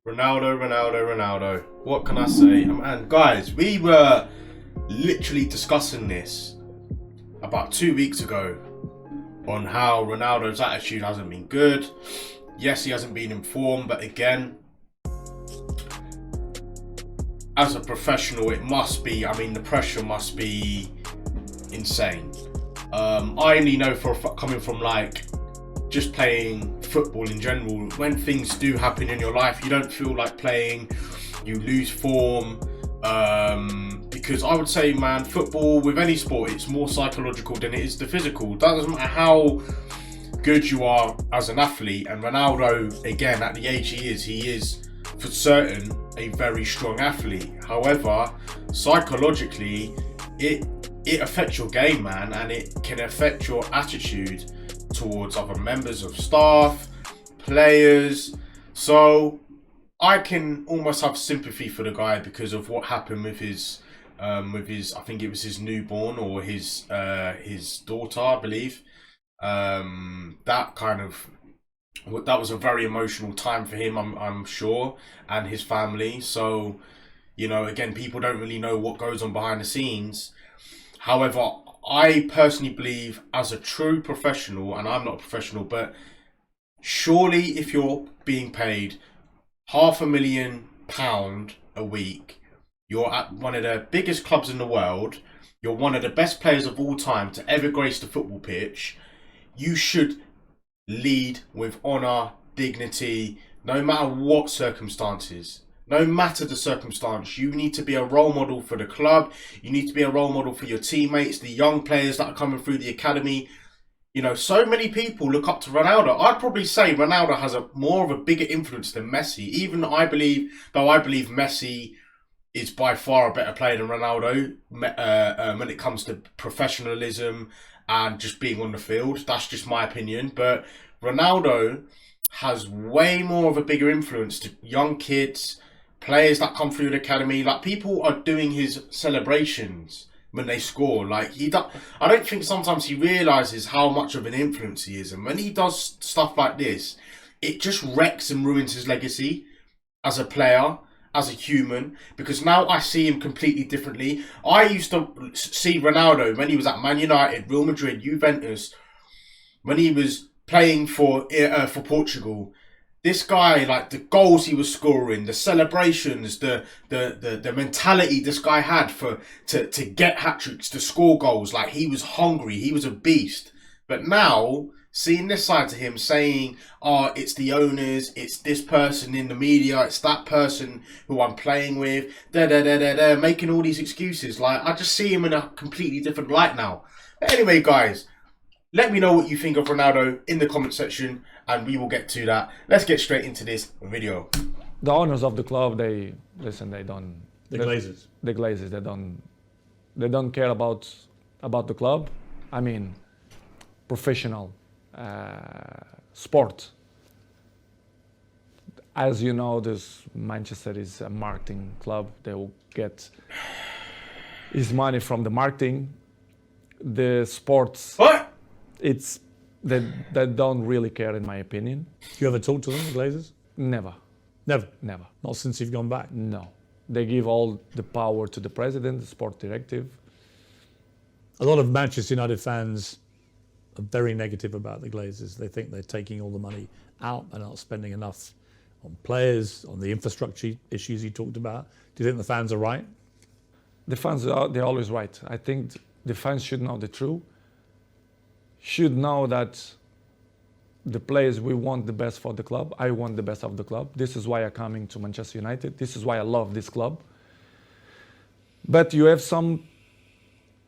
Ronaldo. What can I say? And guys, we were literally discussing this about 2 weeks ago on how Ronaldo's attitude hasn't been good. Yes, he hasn't been informed, but again, as a professional, it must be, the pressure must be insane. I only know coming from just playing football in general, when things do happen in your life, you don't feel like playing, you lose form, because I would say, man, football, with any sport, it's more psychological than it is the physical. It doesn't matter how good you are as an athlete, and Ronaldo, again, at the age he is for certain a very strong athlete. However, psychologically, it affects your game, man, and it can affect your attitude towards other members of staff, players. So I can almost have sympathy for the guy because of what happened with his I think it was his newborn or his daughter, I believe. That was a very emotional time for him, I'm sure, and his family. So, again, people don't really know what goes on behind the scenes. However, I personally believe, as a true professional, and I'm not a professional, but surely if you're being paid £500,000 a week, you're at one of the biggest clubs in the world, you're one of the best players of all time to ever grace the football pitch, you should lead with honour, dignity, no matter what circumstances. No matter the circumstance, you need to be a role model for the club. You need to be a role model for your teammates, the young players that are coming through the academy. So many people look up to Ronaldo. I'd probably say Ronaldo has more of a bigger influence than Messi. Even I believe Messi is by far a better player than Ronaldo when it comes to professionalism and just being on the field. That's just my opinion. But Ronaldo has way more of a bigger influence to young kids, players that come through the academy. People are doing his celebrations when they score. I don't think sometimes he realises how much of an influence he is. And when he does stuff like this, it just wrecks and ruins his legacy as a player, as a human, because now I see him completely differently. I used to see Ronaldo when he was at Man United, Real Madrid, Juventus, when he was playing for Portugal. This guy, the goals he was scoring, the celebrations, the mentality this guy had to get hat-tricks, to score goals, he was hungry, he was a beast. But now, seeing this side to him saying, it's the owners, it's this person in the media, it's that person who I'm playing with, making all these excuses. I just see him in a completely different light now. But anyway, guys, let me know what you think of Ronaldo in the comment section, and we will get to that. Let's get straight into this video. The owners of the club, they don't. The Glazers. The Glazers, they don't care about the club. Professional sport. As you know, Manchester is a marketing club. They will get his money from the marketing. The sports. What? They don't really care, in my opinion. You ever talk to them, the Glazers? Never. Never? Never. Not since you've gone back? No. They give all the power to the president, the sport directive. A lot of Manchester United fans are very negative about the Glazers. They think they're taking all the money out and not spending enough on players, on the infrastructure issues you talked about. Do you think the fans are right? The fans, they're always right. I think the fans should know the truth. Should know that the players, we want the best for the club. I want the best of the club. This is why I'm coming to Manchester United. This is why I love this club. But you have some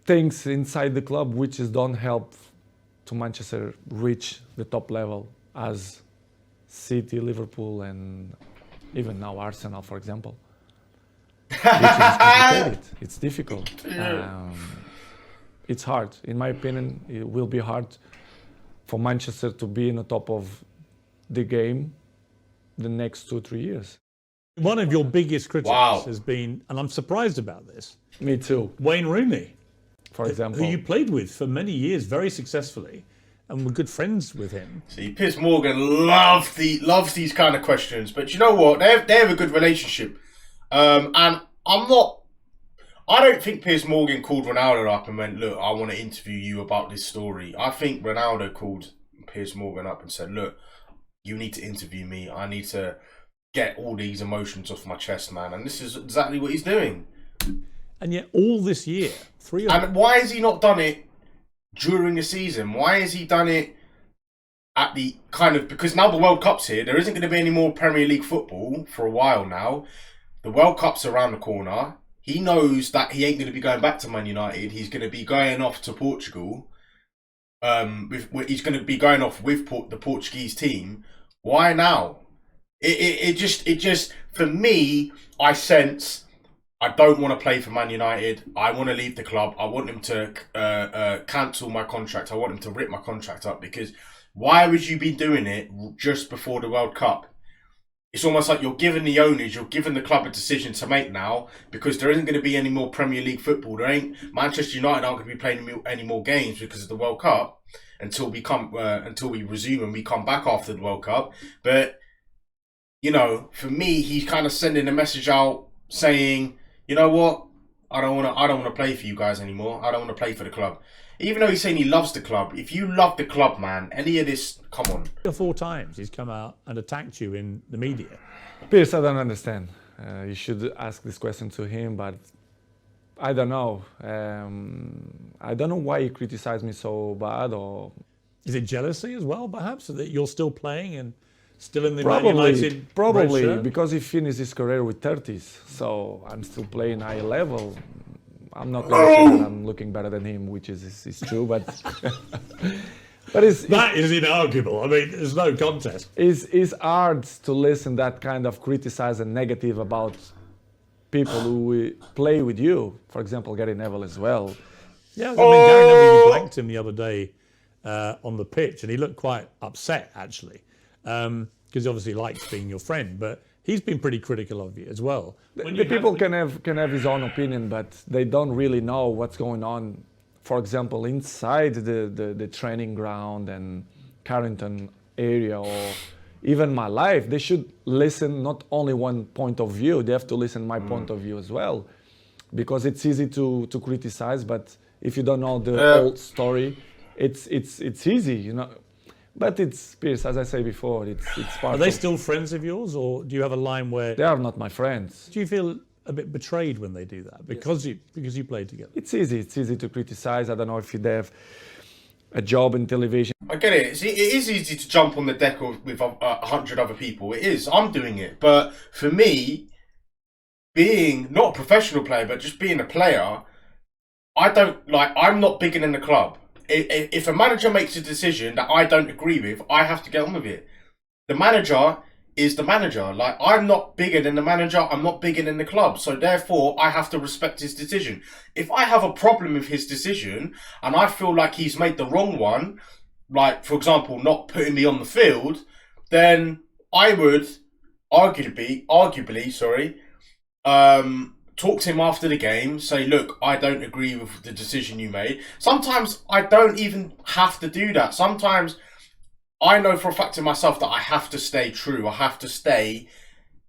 things inside the club which don't help to Manchester reach the top level, as City, Liverpool, and even now Arsenal, for example. Which is complicated. It's difficult. It's hard. In my opinion, it will be hard for Manchester to be in the top of the game the next 2-3 years. One of your biggest critics has been, and I'm surprised about this, Me too. Wayne Rooney, for example. who you played with for many years very successfully. and we're good friends with him. See, Piers Morgan loves these kind of questions, but you know what? They have a good relationship, and I don't think Piers Morgan called Ronaldo up and went, "Look, I want to interview you about this story." I think Ronaldo called Piers Morgan up and said, "Look, you need to interview me. I need to get all these emotions off my chest, man." And this is exactly what he's doing. And yet, all this year, And why has he not done it during the season? Why has he done it at the kind of, because now the World Cup's here, there isn't going to be any more Premier League football for a while now. The World Cup's around the corner. He knows that he ain't going to be going back to Man United. He's going to be going off to Portugal. He's going to be going off with the Portuguese team. Why now? It just for me, I sense I don't want to play for Man United. I want to leave the club. I want him to cancel my contract. I want him to rip my contract up, because why would you be doing it just before the World Cup? It's almost like you're giving the owners, you're giving the club a decision to make now, because there isn't going to be any more Premier League football. Manchester United aren't going to be playing any more games because of the World Cup until we resume and we come back after the World Cup. But you know, for me, he's kind of sending a message out saying, you know what, I don't want to play for you guys anymore. I don't want to play for the club. Even though he's saying he loves the club, if you love the club, man, any of this, come on. 3 or 4 times he's come out and attacked you in the media. Piers, I don't understand. You should ask this question to him, but I don't know. I don't know why he criticized me so bad. Or is it jealousy as well, perhaps, that you're still playing and still in the Man United probably red shirt? Because he finished his career with 30s, so I'm still playing high level. I'm not really sure that I'm looking better than him, which is true, but but that is inarguable. I mean, there's no contest. It's hard to listen that kind of criticize and negative about people who play with you. For example, Gary Neville as well. Yeah, I mean, Gary Neville, you blanked him the other day on the pitch, and he looked quite upset, actually, because he obviously likes being your friend, but he's been pretty critical of you as well. The people can have his own opinion, but they don't really know what's going on, for example, inside the training ground and Carrington area, or even my life. They should listen not only one point of view, they have to listen my point of view as well. Because it's easy to criticize, but if you don't know the whole story, it's easy, you know. But it's, Piers, as I say before, it's part of... Are they still friends of yours, or do you have a line where... They are not my friends. Do you feel a bit betrayed when they do that, because you played together? It's easy to criticize. I don't know if they have a job in television. I get it. It is easy to jump on the deck with 100 other people. It is. I'm doing it. But for me, being not a professional player, but just being a player, I'm not bigger than the club. If a manager makes a decision that I don't agree with, I have to get on with it. The manager is the manager. Like, I'm not bigger than the manager. I'm not bigger than the club. So therefore, I have to respect his decision. If I have a problem with his decision and I feel like he's made the wrong one, like, for example, not putting me on the field, then I would arguably, talk to him after the game, say, look, I don't agree with the decision you made. Sometimes I don't even have to do that. Sometimes I know for a fact in myself that I have to stay true. I have to stay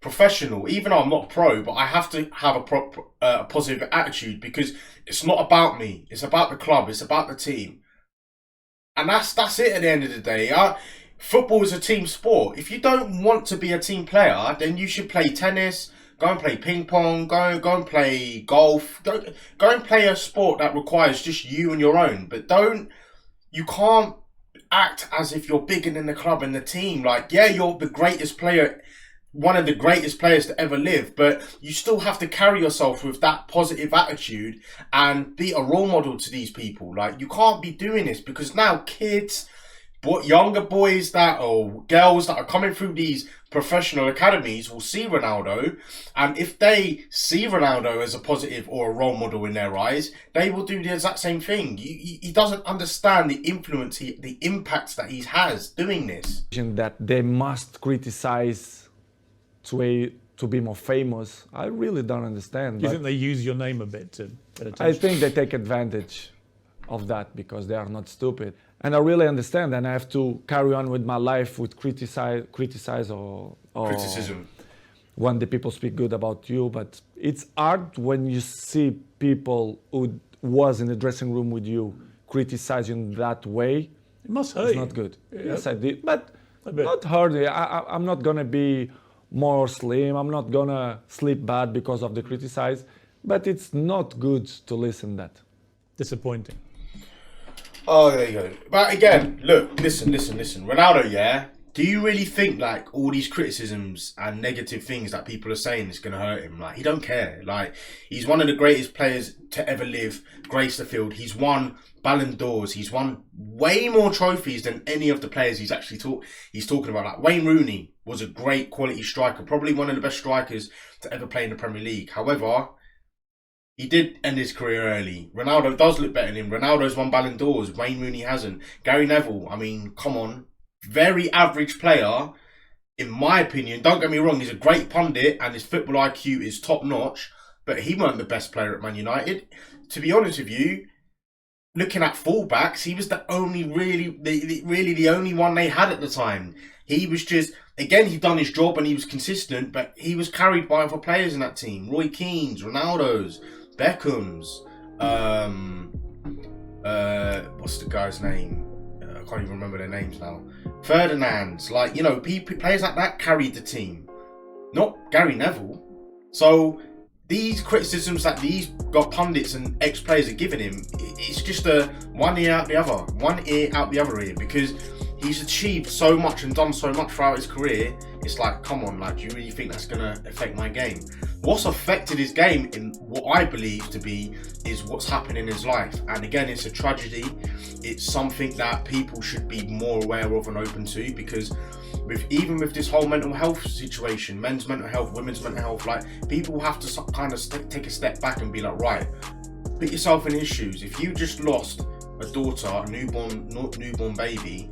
professional. Even though I'm not pro, but I have to have a positive attitude, because it's not about me. It's about the club. It's about the team. And that's it at the end of the day. Football is a team sport. If you don't want to be a team player, then you should play tennis, go and play ping pong, go and play golf, go and play a sport that requires just you and your own. But you can't act as if you're bigger than the club and the team. Like, yeah, you're the greatest player, one of the greatest players to ever live, but you still have to carry yourself with that positive attitude and be a role model to these people. Like, you can't be doing this, because now kids, younger boys or girls that are coming through these professional academies will see Ronaldo, and if they see Ronaldo as a positive or a role model in their eyes, they will do the exact same thing. He doesn't understand the influence, the impact that he has doing this. That they must criticize to be more famous. I really don't understand. Do you think they use your name a bit to get attention? I think they take advantage of that because they are not stupid. And I really understand, and I have to carry on with my life with criticize or Criticism. when the people speak good about you. But it's hard when you see people who was in the dressing room with you criticize you in that way. It must hurt It's you. not good. Yeah. Yes, I did, but A bit. not hard. I'm not gonna be more slim. I'm not gonna sleep bad because of the criticize. But it's not good to listen that. Disappointing. Oh, there you go. But again, look, listen. Ronaldo, yeah? Do you really think, like, all these criticisms and negative things that people are saying is going to hurt him? Like, he don't care. Like, he's one of the greatest players to ever live, grace the field. He's won Ballon d'Ors. He's won way more trophies than any of the players he's talking about. Like, Wayne Rooney was a great quality striker, probably one of the best strikers to ever play in the Premier League. However, he did end his career early. Ronaldo does look better than him. Ronaldo's won Ballon d'Ors. Wayne Rooney hasn't. Gary Neville, I mean, come on. Very average player, in my opinion. Don't get me wrong, he's a great pundit and his football IQ is top notch, but he weren't the best player at Man United. To be honest with you, looking at fullbacks, he was the only the only one they had at the time. He was just, again, he'd done his job and he was consistent, but he was carried by other players in that team. Roy Keane's, Ronaldo's, Beckham's, what's the guy's name? I can't even remember their names now. Ferdinand's, like, you know, players like that carried the team, not Gary Neville. So these criticisms that these pundits and ex-players are giving him, it's just a one ear out the other ear, because he's achieved so much and done so much throughout his career. It's like, come on, like, do you really think that's going to affect my game? What's affected his game, in what I believe to be, is what's happened in his life. And again, it's a tragedy. It's something that people should be more aware of and open to, because even with this whole mental health situation, men's mental health, women's mental health, like, people have to kind of take a step back and be like, right, put yourself in his shoes. If you just lost a daughter, a newborn baby,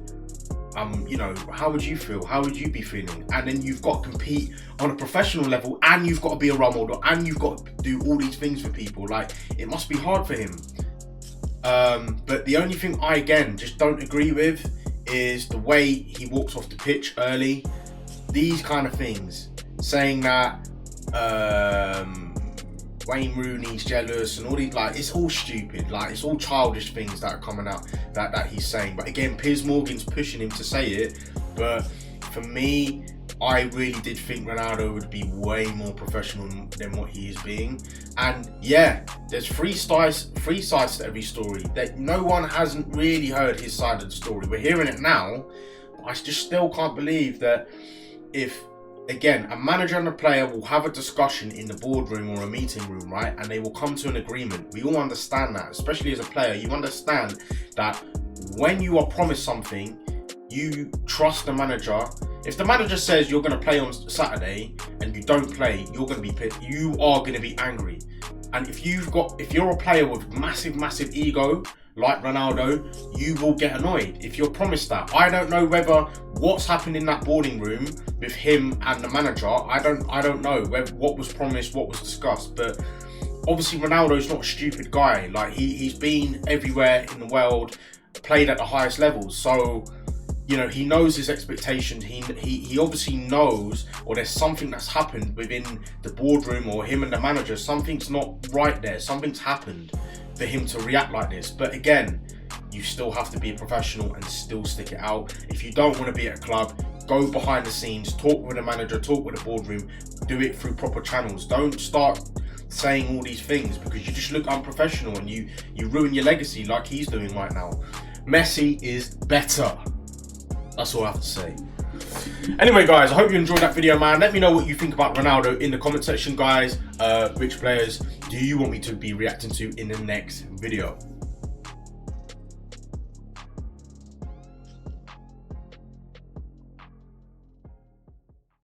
you know, how would you feel? How would you be feeling? And then you've got to compete on a professional level, and you've got to be a role model, and you've got to do all these things for people. Like, it must be hard for him. But the only thing I, again, just don't agree with is the way he walks off the pitch early. These kind of things, saying that Wayne Rooney's jealous and all these, like, it's all stupid. Like, it's all childish things that are coming out that he's saying. But again, Piers Morgan's pushing him to say it. But for me, I really did think Ronaldo would be way more professional than what he is being. And yeah, there's three sides to every story. That no one hasn't really heard his side of the story. We're hearing it now. But I just still can't believe that if, again, a manager and a player will have a discussion in the boardroom or a meeting room, right? And they will come to an agreement. We all understand that, especially as a player. You understand that when you are promised something, you trust the manager. If the manager says you're going to play on Saturday and you don't play, you are going to be angry. And if you're a player with massive ego, like Ronaldo, you will get annoyed if you're promised that. I don't know whether what's happened in that boarding room with him and the manager. I don't know what was promised, what was discussed. But obviously Ronaldo's not a stupid guy. Like, he's been everywhere in the world, played at the highest levels. So, you know, he knows his expectations. He obviously knows, or there's something that's happened within the boardroom or him and the manager. Something's not right there. Something's happened for him to react like this. But again, you still have to be a professional and still stick it out. If you don't want to be at a club, go behind the scenes, talk with the manager, talk with the boardroom, do it through proper channels. Don't start saying all these things, because you just look unprofessional and you ruin your legacy like he's doing right now. Messi is better. That's all I have to say. Anyway, guys, I hope you enjoyed that video, man. Let me know what you think about Ronaldo in the comment section, guys. Which players do you want me to be reacting to in the next video?